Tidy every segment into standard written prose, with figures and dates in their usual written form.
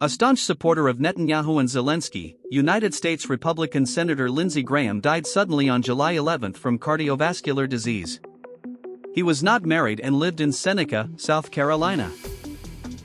A staunch supporter of Netanyahu and Zelensky, United States Republican Senator Lindsey Graham died suddenly on July 11 from cardiovascular disease. He was not married and lived in Seneca, South Carolina.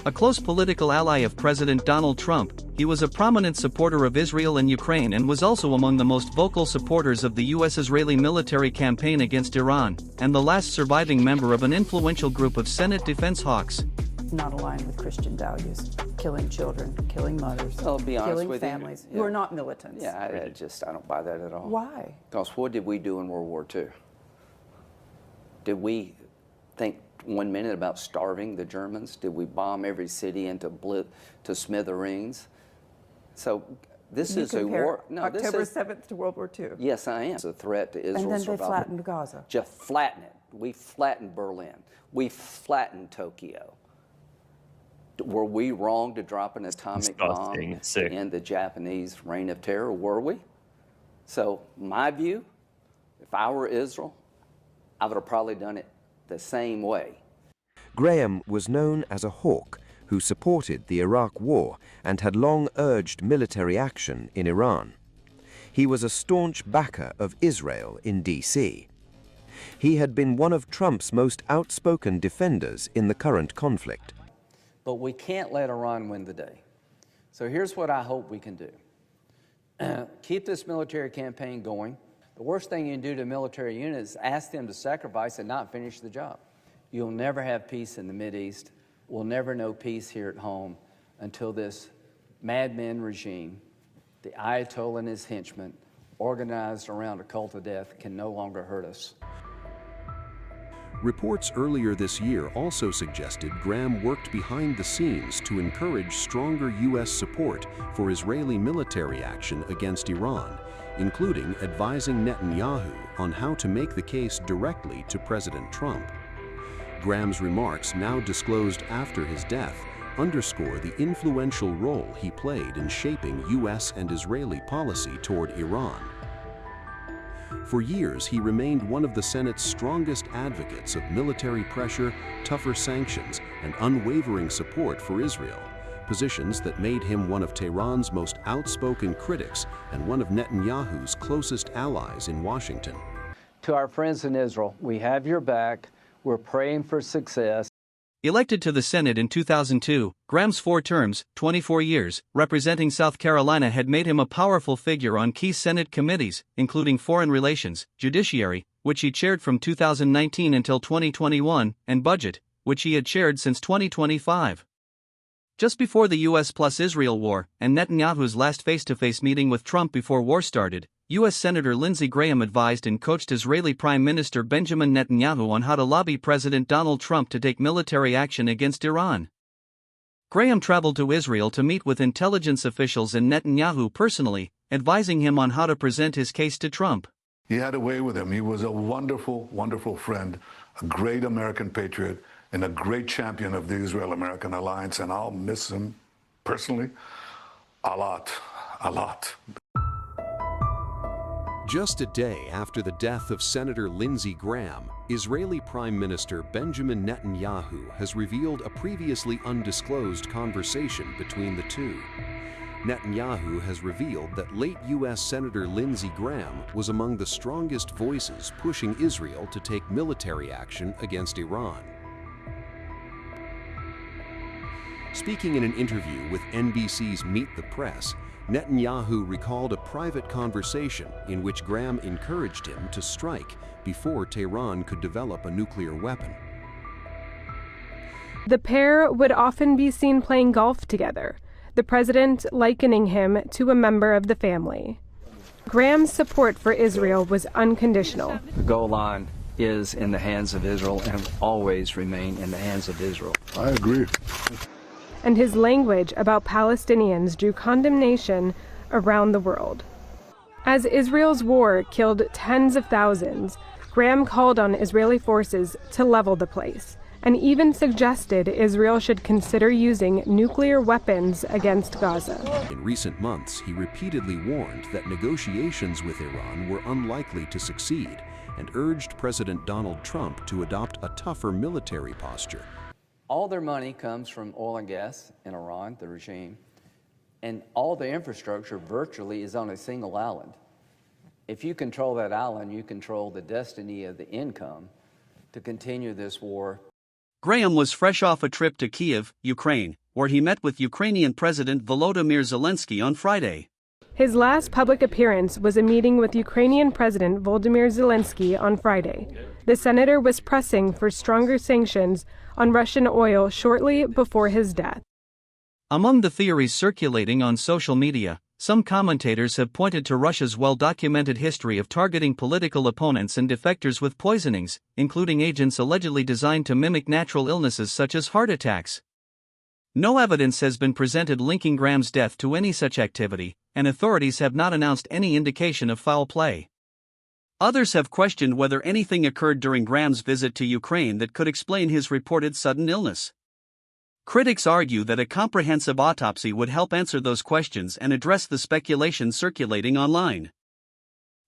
A close political ally of President Donald Trump, he was a prominent supporter of Israel and Ukraine and was also among the most vocal supporters of the U.S. Israeli military campaign against Iran, and the last surviving member of an influential group of Senate defense hawks. Not aligned with Christian values, killing children, killing mothers, I'll be honest killing with families you. who are not militants. Yeah, I don't buy that at all. Why? Because what did we do in World War II? Did we think 1 minute about starving the Germans? Did we bomb every city into smithereens? So this is a war. No, October 7th to World War II. Yes, I am. It's a threat to Israel's And then survival. they flattened Gaza. Just flatten it. We flattened Berlin. We flattened Tokyo. Were we wrong to drop an atomic bomb in the Japanese reign of terror? Were we? So my view, if I were Israel, I would have probably done it the same way. Graham was known as a hawk who supported the Iraq War and had long urged military action in Iran. He was a staunch backer of Israel in D.C. He had been one of Trump's most outspoken defenders in the current conflict. But we can't let Iran win the day. So here's what I hope we can do. Keep this military campaign going. The worst thing you can do to a military unit is ask them to sacrifice and not finish the job. You'll never have peace in the Mideast. We'll never know peace here at home until this madman regime, the Ayatollah and his henchmen, organized around a cult of death, can no longer hurt us. Reports earlier this year also suggested Graham worked behind the scenes to encourage stronger U.S. support for Israeli military action against Iran, including advising Netanyahu on how to make the case directly to President Trump. Graham's remarks, now disclosed after his death, underscore the influential role he played in shaping U.S. and Israeli policy toward Iran. For years, he remained one of the Senate's strongest advocates of military pressure, tougher sanctions, and unwavering support for Israel, positions that made him one of Tehran's most outspoken critics and one of Netanyahu's closest allies in Washington. To our friends in Israel, we have your back. We're praying for success. Elected to the Senate in 2002, Graham's 4 terms, 24 years, representing South Carolina had made him a powerful figure on key Senate committees, including Foreign Relations, Judiciary, which he chaired from 2019 until 2021, and Budget, which he had chaired since 2025. Just before the U.S. plus Israel war, and Netanyahu's last face-to-face meeting with Trump before war started, U.S. Senator Lindsey Graham advised and coached Israeli Prime Minister Benjamin Netanyahu on how to lobby President Donald Trump to take military action against Iran. Graham traveled to Israel to meet with intelligence officials and Netanyahu personally, advising him on how to present his case to Trump. He had a way with him. He was a wonderful, wonderful friend, a great American patriot, and a great champion of the Israel-American alliance, and I'll miss him personally a lot, a lot. Just a day after the death of Senator Lindsey Graham, Israeli Prime Minister Benjamin Netanyahu has revealed a previously undisclosed conversation between the two. Netanyahu has revealed that late U.S. Senator Lindsey Graham was among the strongest voices pushing Israel to take military action against Iran. Speaking in an interview with NBC's Meet the Press, Netanyahu recalled a private conversation in which Graham encouraged him to strike before Tehran could develop a nuclear weapon. The pair would often be seen playing golf together, the president likening him to a member of the family. Graham's support for Israel was unconditional. The goal line is in the hands of Israel and will always remain in the hands of Israel. I agree. And his language about Palestinians drew condemnation around the world. As Israel's war killed tens of thousands, Graham called on Israeli forces to level the place, and even suggested Israel should consider using nuclear weapons against Gaza. In recent months, he repeatedly warned that negotiations with Iran were unlikely to succeed, and urged President Donald Trump to adopt a tougher military posture. All their money comes from oil and gas in Iran, the regime, and all the infrastructure virtually is on a single island. If you control that island, you control the destiny of the income to continue this war. Graham was fresh off a trip to Kyiv, Ukraine, where he met with Ukrainian President Volodymyr Zelensky on Friday. His last public appearance was a meeting with Ukrainian President Volodymyr Zelensky on Friday. The senator was pressing for stronger sanctions on Russian oil shortly before his death. Among the theories circulating on social media, some commentators have pointed to Russia's well-documented history of targeting political opponents and defectors with poisonings, including agents allegedly designed to mimic natural illnesses such as heart attacks. No evidence has been presented linking Graham's death to any such activity, and authorities have not announced any indication of foul play. Others have questioned whether anything occurred during Graham's visit to Ukraine that could explain his reported sudden illness. Critics argue that a comprehensive autopsy would help answer those questions and address the speculation circulating online.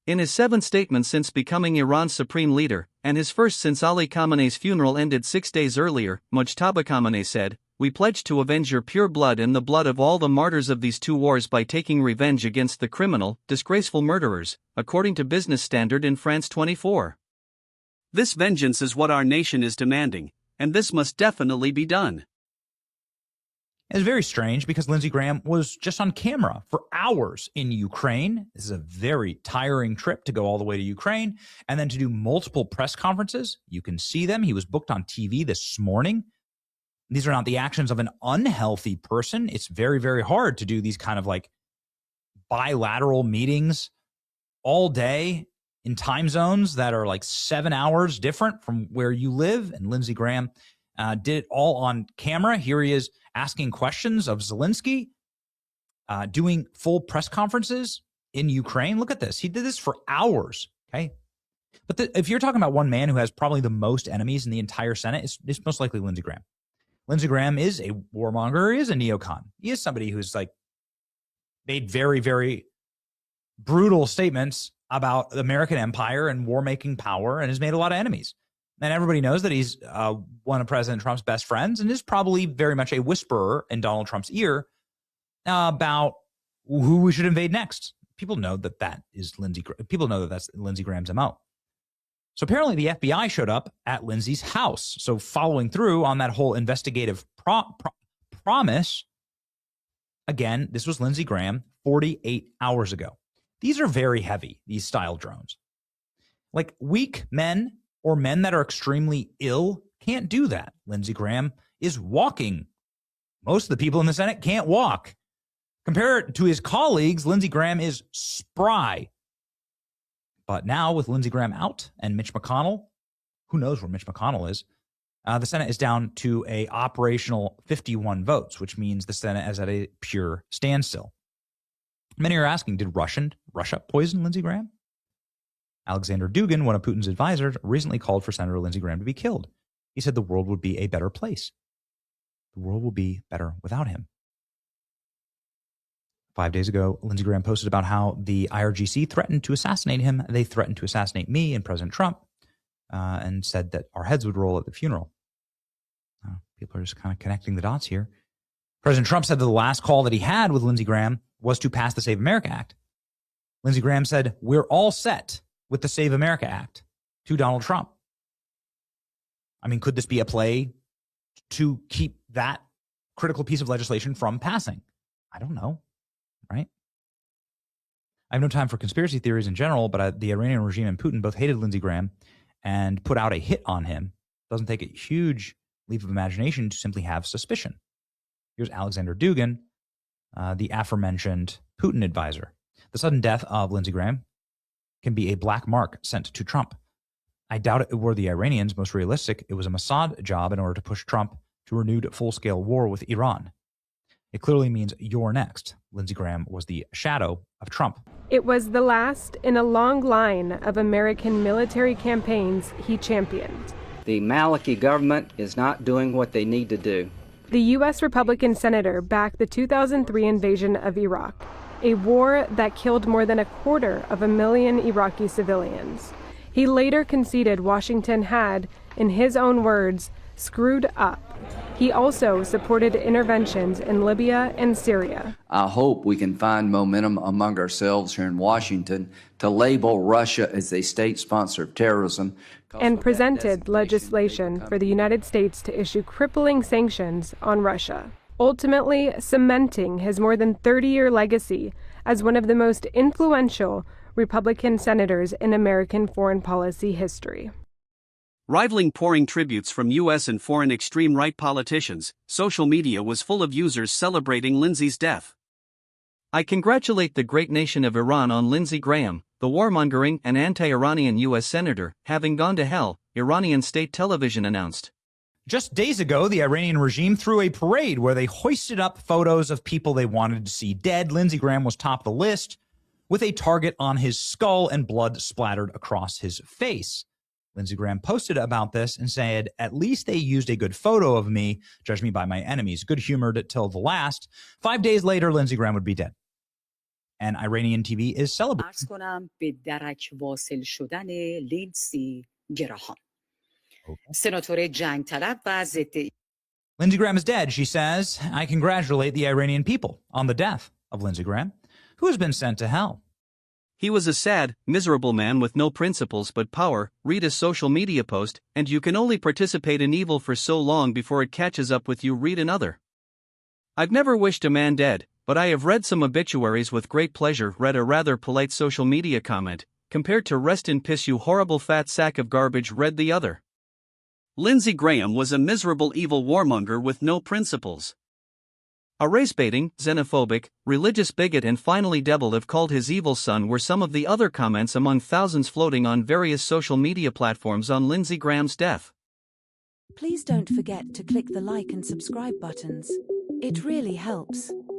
In his 7th statement since becoming Iran's supreme leader, and his first since Ali Khamenei's funeral ended 6 days earlier, Mujtaba Khamenei said, "We pledge to avenge your pure blood and the blood of all the martyrs of these two wars by taking revenge against the criminal, disgraceful murderers," according to Business Standard in France 24. This vengeance is what our nation is demanding, and this must definitely be done. It's very strange because Lindsey Graham was just on camera for hours in Ukraine. This is a very tiring trip to go all the way to Ukraine and then to do multiple press conferences. You can see them. He was booked on TV this morning. These are not the actions of an unhealthy person. It's very, very hard to do these kind of like bilateral meetings all day in time zones that are like 7 hours different from where you live. And Lindsey Graham did it all on camera. Here he is asking questions of Zelensky, doing full press conferences in Ukraine. Look at this. He did this for hours, okay? But if you're talking about one man who has probably the most enemies in the entire Senate, it's most likely Lindsey Graham. Lindsey Graham is a warmonger. He is a neocon. He is somebody who's like made very, very brutal statements about the American empire and war-making power and has made a lot of enemies. And everybody knows that he's one of President Trump's best friends and is probably very much a whisperer in Donald Trump's ear about who we should invade next. People know that that's Lindsey Graham's MO. So apparently the FBI showed up at Lindsey's house. So following through on that whole investigative promise, again, this was Lindsey Graham 48 hours ago. These are very heavy, these style drones. Like weak men or men that are extremely ill can't do that. Lindsey Graham is walking. Most of the people in the Senate can't walk. Compared to his colleagues, Lindsey Graham is spry. But now with Lindsey Graham out and Mitch McConnell, who knows where Mitch McConnell is, the Senate is down to a operational 51 votes, which means the Senate is at a pure standstill. Many are asking, did Russia poison Lindsey Graham? Alexander Dugin, one of Putin's advisors, recently called for Senator Lindsey Graham to be killed. He said the world would be a better place. The world will be better without him. 5 days ago, Lindsey Graham posted about how the IRGC threatened to assassinate him. They threatened to assassinate me and President Trump, and said that our heads would roll at the funeral. People are just kind of connecting the dots here. President Trump said that the last call that he had with Lindsey Graham was to pass the Save America Act. Lindsey Graham said, "We're all set with the Save America Act," to Donald Trump. I mean, could this be a play to keep that critical piece of legislation from passing? I don't know, right? I have no time for conspiracy theories in general, but the Iranian regime and Putin both hated Lindsey Graham and put out a hit on him. It doesn't take a huge leap of imagination to simply have suspicion. Here's Alexander Dugin, the aforementioned Putin advisor. The sudden death of Lindsey Graham can be a black mark sent to Trump. I doubt it were the Iranians most realistic. It was a Mossad job in order to push Trump to renewed full-scale war with Iran. It clearly means you're next. Lindsey Graham was the shadow of Trump. It was the last in a long line of American military campaigns he championed. The Maliki government is not doing what they need to do. The U.S. Republican senator backed the 2003 invasion of Iraq, a war that killed more than 250,000 Iraqi civilians. He later conceded Washington had, in his own words, screwed up. He also supported interventions in Libya and Syria. I hope we can find momentum among ourselves here in Washington to label Russia as a state sponsor of terrorism. And presented legislation for the United States to issue crippling sanctions on Russia, ultimately cementing his more than 30-year legacy as one of the most influential Republican senators in American foreign policy history. Rivaling pouring tributes from U.S. and foreign extreme right politicians, social media was full of users celebrating Lindsey's death. I congratulate the great nation of Iran on Lindsey Graham, the warmongering and anti-Iranian U.S. senator, having gone to hell, Iranian state television announced. Just days ago, the Iranian regime threw a parade where they hoisted up photos of people they wanted to see dead. Lindsey Graham was top of the list, with a target on his skull and blood splattered across his face. Lindsey Graham posted about this and said, "At least they used a good photo of me, judge me by my enemies." Good-humored till the last. 5 days later, Lindsey Graham would be dead. And Iranian TV is celebrating. Lindsey Graham is dead, she says. I congratulate the Iranian people on the death of Lindsey Graham, who has been sent to hell. He was a sad, miserable man with no principles but power. Read a social media post, and you can only participate in evil for so long before it catches up with you. Read another. I've never wished a man dead, but I have read some obituaries with great pleasure. Read a rather polite social media comment, compared to rest in piss you horrible fat sack of garbage. Read the other. Lindsey Graham was a miserable evil warmonger with no principles. A race-baiting, xenophobic, religious bigot and finally devil have called his evil son were some of the other comments among thousands floating on various social media platforms on Lindsey Graham's death. Please don't forget to click the like and subscribe buttons. It really helps.